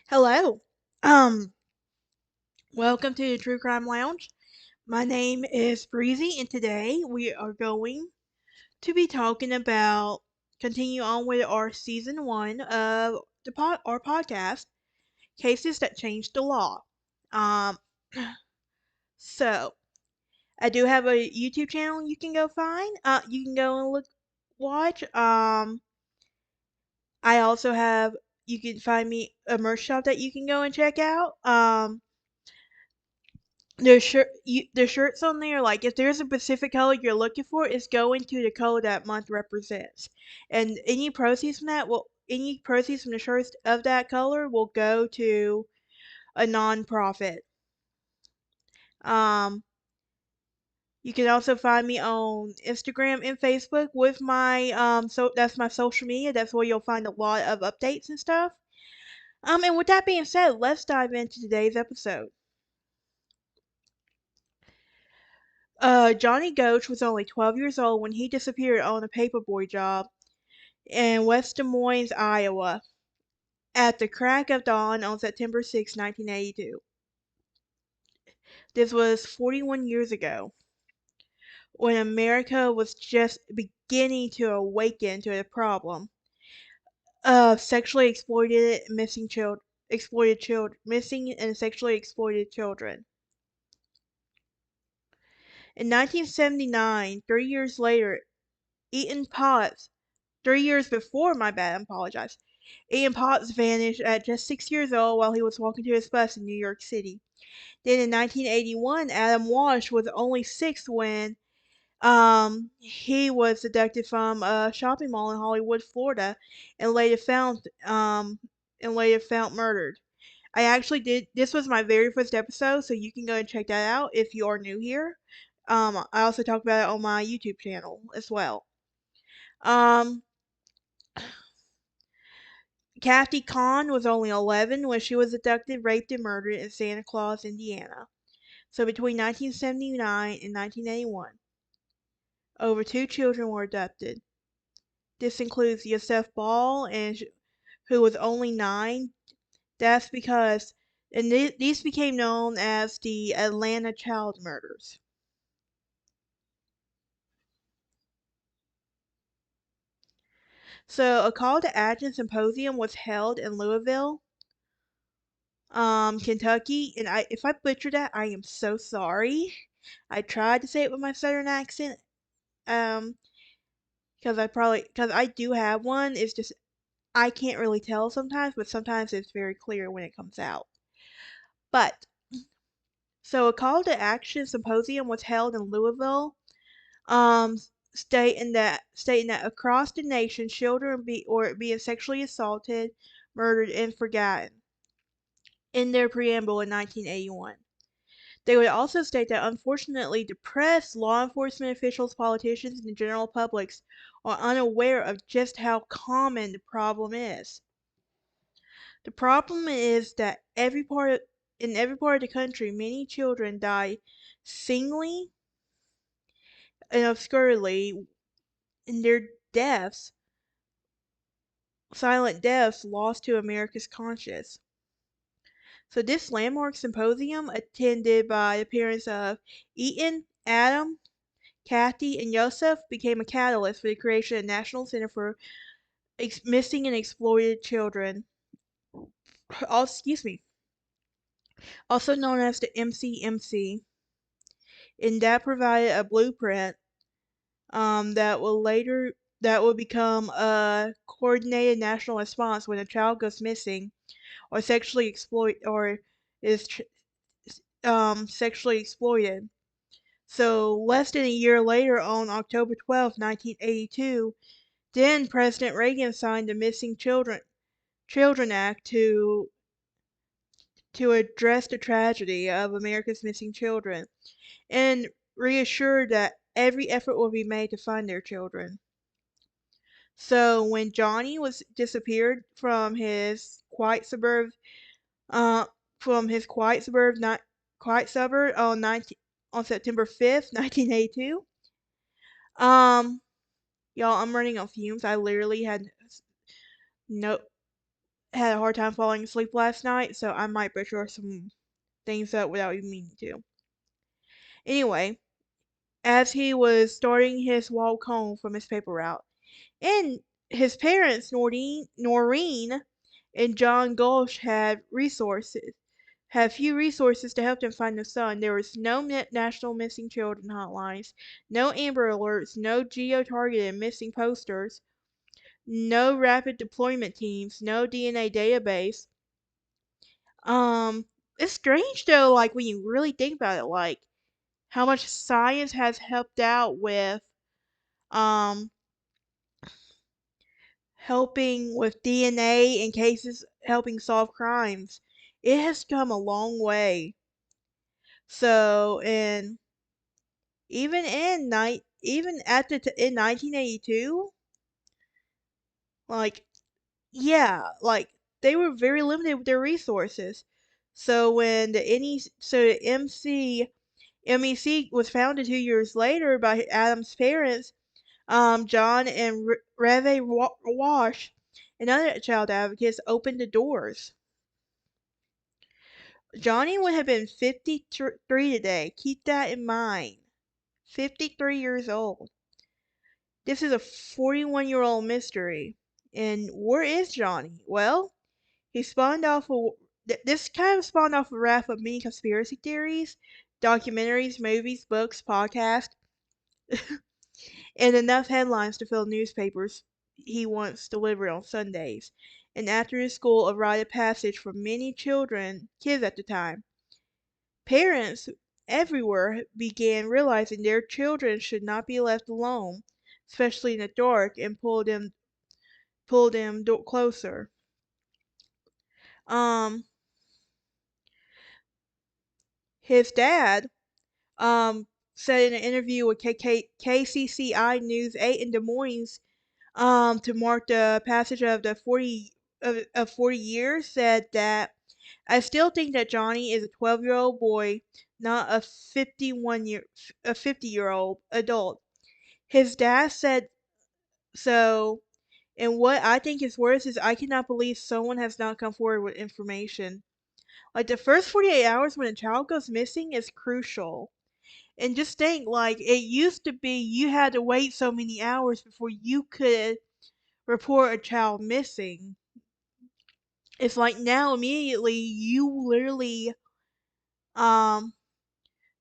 Hello. Um, Welcome to the True Crime Lounge. My name is Breezy, and today we are going to be talking about continue on with our season one of our podcast, Cases That Changed the Law. Um, so I do have a YouTube channel you can go find. You can go and watch. I also have you can find me a merch shop that you can go and check out. The shirts on there, like if there's a specific color you're looking for, it's going to the color that month represents, and any proceeds from the shirts of that color will go to a nonprofit. Um, you can also find me on Instagram and Facebook with my so that's my social media. That's where you'll find a lot of updates and stuff. And with that being said, let's dive into today's episode. Johnny Gosch was only 12 years old when he disappeared on a paperboy job in West Des Moines, Iowa, at the crack of dawn on September 6, 1982. This was 41 years ago, when America was just beginning to awaken to the problem of sexually exploited missing and sexually exploited children. In 1979, 3 years later, Eaton Potts 3 years before, my bad, I apologize. Ian Potts vanished at just 6 years old while he was walking to his bus in New York City. Then in 1981, Adam Walsh was only 6 when he was abducted from a shopping mall in Hollywood, Florida, and later found murdered. I actually did this was my very first episode, so you can go and check that out if you are new here. I also talk about it on my YouTube channel as well. Um, Kathy Kahn was only 11 when she was abducted, raped, and murdered in Santa Claus, Indiana. So between 1979 and 1981, over 2 children were abducted. This includes Yosef Ball, who was only 9. That's because, and these became known as the Atlanta child murders. So a call to action symposium was held in Louisville, Kentucky, and if I butchered that, I am so sorry. I tried to say it with my southern accent, um, because I do have one. It's just I can't really tell sometimes, but sometimes it's very clear when it comes out. But so a call to action symposium was held in Louisville, um, stating that across the nation, children being sexually assaulted, murdered, and forgotten in their preamble in 1981. They would also state that unfortunately depressed law enforcement officials, politicians, and the general public are unaware of just how common the problem is. The problem is that in every part of the country, many children die singly and obscurely, and their deaths, silent deaths, lost to America's conscience. So this landmark symposium, attended by the parents of Eaton, Adam, Kathy, and Yosef, became a catalyst for the creation of the National Center for Missing and Exploited Children, excuse me, also known as the MCMC, and that provided a blueprint that will become a coordinated national response when a child goes missing or is sexually exploited. So less than a year later, on October 12, 1982, then President Reagan signed the Children Act to address the tragedy of America's missing children and reassured that every effort will be made to find their children. So when Johnny was disappeared uh, from his quiet suburb on September 5th, 1982, um, y'all, I'm running on fumes. I literally had no had a hard time falling asleep last night, so I might butcher some things up without even meaning to. Anyway, as he was starting his walk home from his paper route, and his parents, Noreen and John Gosch, had few resources to help them find their son. There was no national missing children hotlines, no Amber Alerts, no geo-targeted missing posters, no rapid deployment teams, no DNA database. Um, it's strange though, like when you really think about it, like how much science has helped out with um helping with DNA in cases, helping solve crimes. It has come a long way. So, and even at in 1982, like like they were very limited with their resources. So when the MEC was founded 2 years later by Adam's parents, John and Reve Wash and other child advocates opened the doors. Johnny would have been 53 today. Keep that in mind. 53 years old. This is a 41-year-old mystery. And where is Johnny? Well, he spawned off a this kind of spawned off a raft of many conspiracy theories, documentaries, movies, books, podcasts, and enough headlines to fill newspapers he once delivered on Sundays. And after his school, a rite of passage for many kids at the time. Parents everywhere began realizing their children should not be left alone, especially in the dark, and pulled them closer. Um, his dad said in an interview with KCCI News 8 in Des Moines to mark the passage of the 40 years, said that I still think that Johnny is a 12-year-old boy, not a 50-year-old adult. His dad said so, and what I think is worse is I cannot believe someone has not come forward with information. Like the first 48 hours when a child goes missing is crucial. And just think, like, it used to be you had to wait so many hours before you could report a child missing. It's like now immediately you literally, as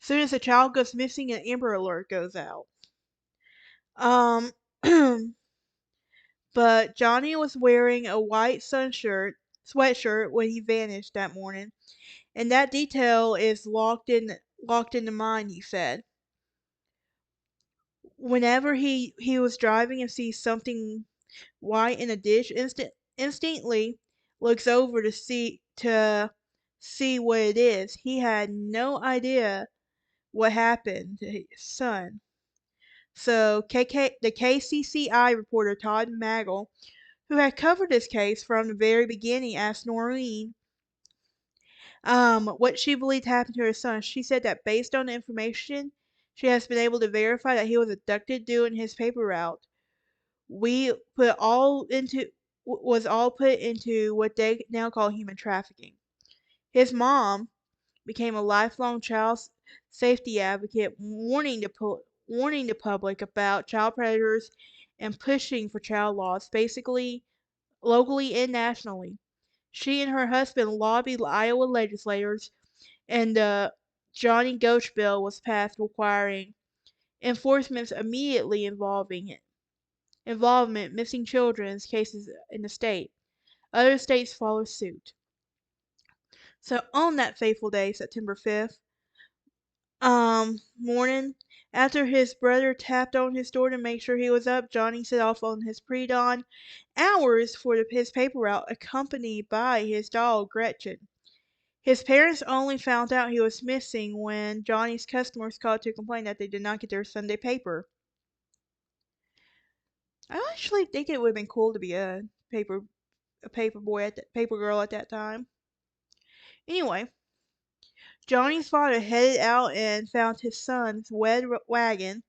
soon as a child goes missing, an Amber Alert goes out. Um, but Johnny was wearing a white sweatshirt when he vanished that morning, and that detail is locked in the mind, he said. Whenever he was driving and sees something white in a dish, instantly looks over to see what it is. He had no idea what happened to his son. So the KCCI reporter Todd Maggle, who had covered this case from the very beginning, asked Noreen what she believed happened to her son. She said that based on the information she has been able to verify that he was abducted during his paper route. We put all into was all put into what they now call human trafficking. His mom became a lifelong child safety advocate, warning the public about child predators and pushing for child laws, basically locally and nationally. She and her husband lobbied Iowa legislators, and the Johnny Gosch bill was passed requiring enforcement's immediately involvement missing children's cases in the state. Other states followed suit. So on that fateful day, September 5th, morning, after his brother tapped on his door to make sure he was up, Johnny set off on his pre-dawn hours for his paper route, accompanied by his dog Gretchen. His parents only found out he was missing when Johnny's customers called to complain that they did not get their Sunday paper. I actually think it would have been cool to be paper a paper boy paper girl at that time. Anyway, Johnny's father headed out and found his son's wagon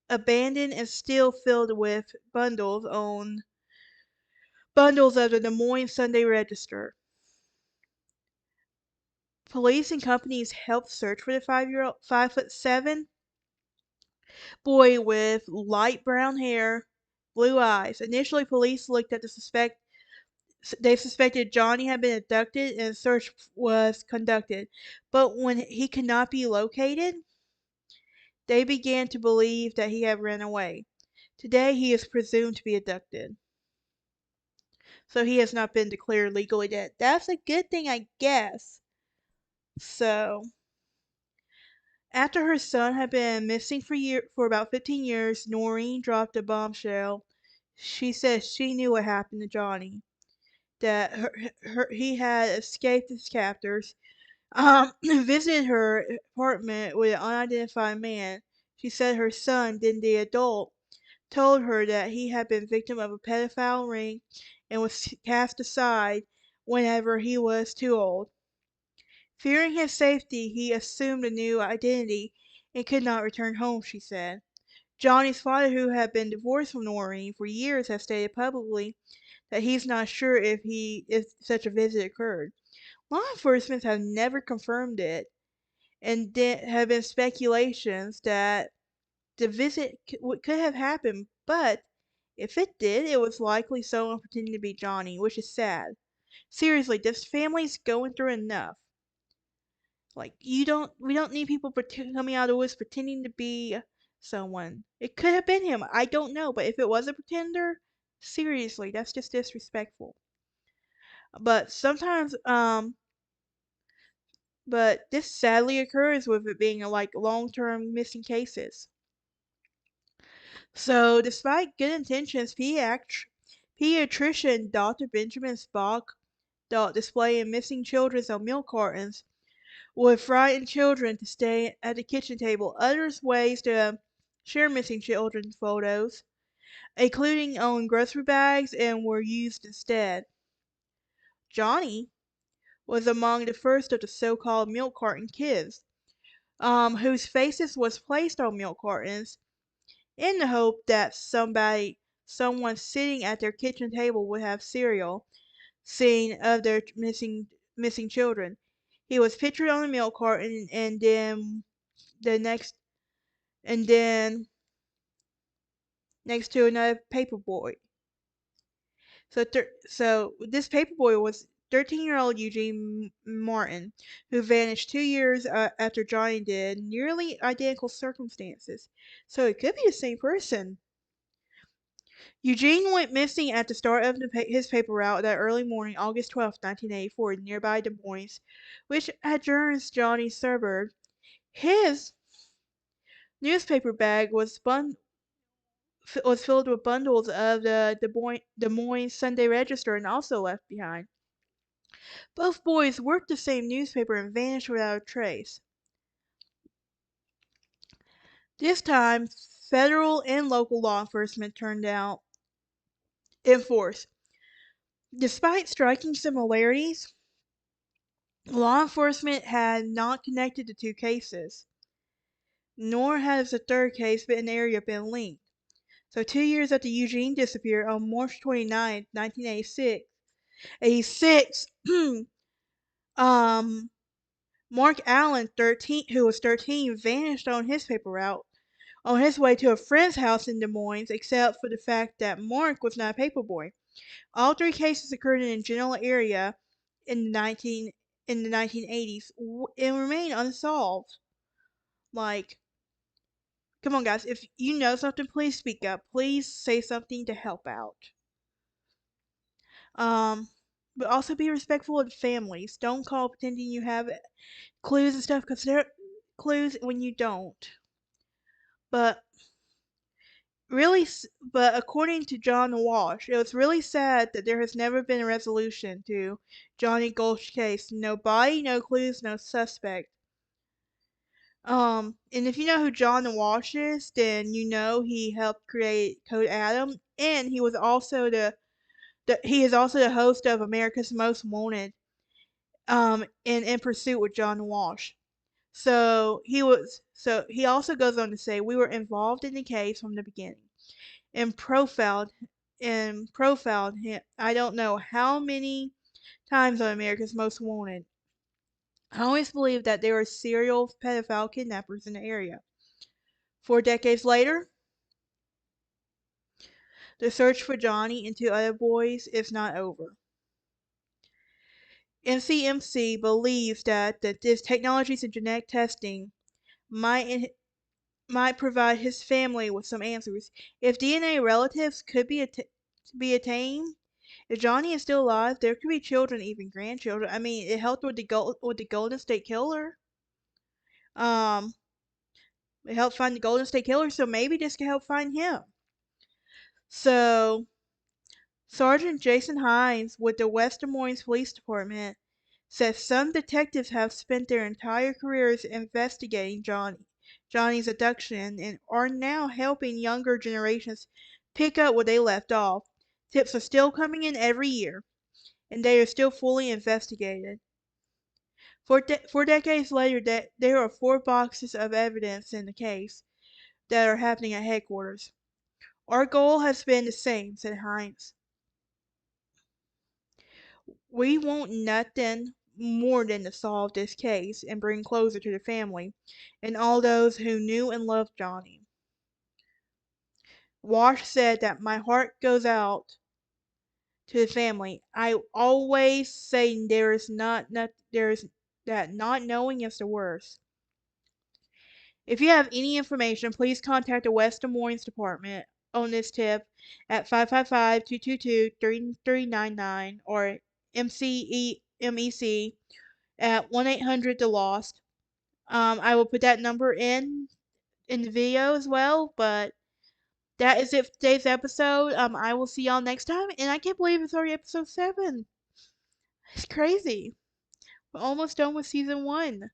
abandoned and still filled with bundles bundles of the Des Moines Sunday Register. Police and companies helped search for the 5-year-old, 5'7" boy with light brown hair, blue eyes. Initially, police looked at the suspect. They suspected Johnny had been abducted and a search was conducted. But when he could not be located, they began to believe that he had run away. Today, he is presumed to be abducted. So he has not been declared legally dead. That's a good thing, I guess. So, after her son had been missing for about 15 years, Noreen dropped a bombshell. She said she knew what happened to Johnny, that he had escaped his captors, visited her apartment with an unidentified man. She said her son, then the adult, told her that he had been victim of a pedophile ring and was cast aside whenever he was too old. Fearing his safety, he assumed a new identity and could not return home, she said. Johnny's father, who had been divorced from Noreen for years, has stated publicly that he's not sure if such a visit occurred. Law enforcement have never confirmed it, and there have been speculations that the visit could have happened, but if it did, it was likely someone pretending to be Johnny, which is sad. Seriously, this family's going through enough. Like, we don't need people coming out of the woods pretending to be someone. It could have been him. I don't know, but if it was a pretender, seriously, that's just disrespectful. But sometimes, but this sadly occurs with it being like long-term missing cases. So, despite good intentions, pediatrician Dr. Benjamin Spock thought displaying missing children on milk cartons would frighten children to stay at the kitchen table. Other ways to share missing children photos, including on grocery bags, and were used instead. Johnny was among the first of the so-called milk carton kids, whose faces was placed on milk cartons in the hope that someone sitting at their kitchen table would have cereal seen of their missing children. He was pictured on the milk carton, and then the next and then next to another paper boy. So this paper boy was 13-year-old Eugene Martin, who vanished 2 years after Johnny did, nearly identical circumstances. So it could be the same person. Eugene went missing at the start of his paper route that early morning, August 12, 1984, in nearby Des Moines, which adjourns Johnny's suburb. His newspaper bag was filled with bundles of the Des Moines Sunday Register and also left behind. Both boys worked the same newspaper and vanished without a trace. This time, federal and local law enforcement turned out in force. Despite striking similarities, law enforcement had not connected the two cases, nor has the third case been an area been linked. So 2 years after Eugene disappeared on March 29, 1986, um, Mark Allen, 13, who was 13, vanished on his paper route on his way to a friend's house in Des Moines, except for the fact that Mark was not a paperboy. All three cases occurred in a general area in the 1980s and remain unsolved. Like, come on, guys, if you know something, please speak up. Please say something to help out. Um, but also be respectful of families. Don't call pretending you have clues and stuff, because there are clues when you don't. But but according to John Walsh, it was really sad that there has never been a resolution to Johnny Gosch's case. No body, no clues, no suspect. And if you know who John Walsh is, then you know he helped create Code Adam, and he was also he is also the host of America's Most Wanted, in Pursuit with John Walsh. So he also goes on to say, we were involved in the case from the beginning and profiled and profiled him. I don't know how many times on America's Most Wanted. I always believed that there were serial pedophile kidnappers in the area. 4 decades later, the search for Johnny and two other boys is not over. NCMC believes that these technologies and genetic testing might might provide his family with some answers. If DNA relatives could be attained, if Johnny is still alive, there could be children, even grandchildren. I mean, it helped with the Golden State Killer. Um, it helped find the Golden State Killer, so maybe this could help find him. So Sergeant Jason Hines with the West Des Moines Police Department says some detectives have spent their entire careers investigating Johnny's abduction and are now helping younger generations pick up where they left off. Tips are still coming in every year, and they are still fully investigated. 4 decades later, there are 4 boxes of evidence in the case that are happening at headquarters. Our goal has been the same, said Hines. We want nothing more than to solve this case and bring closure to the family and all those who knew and loved Johnny. Wash said that my heart goes out to the family. I always say there is that not knowing is the worst. If you have any information, please contact the West Des Moines Department on this tip at 555-222-3399 or MEC at 1-800 The Lost. I will put that number in the video as well, but that is it for today's episode. I will see y'all next time, and I can't believe it's already episode 7. It's crazy. We're almost done with season 1.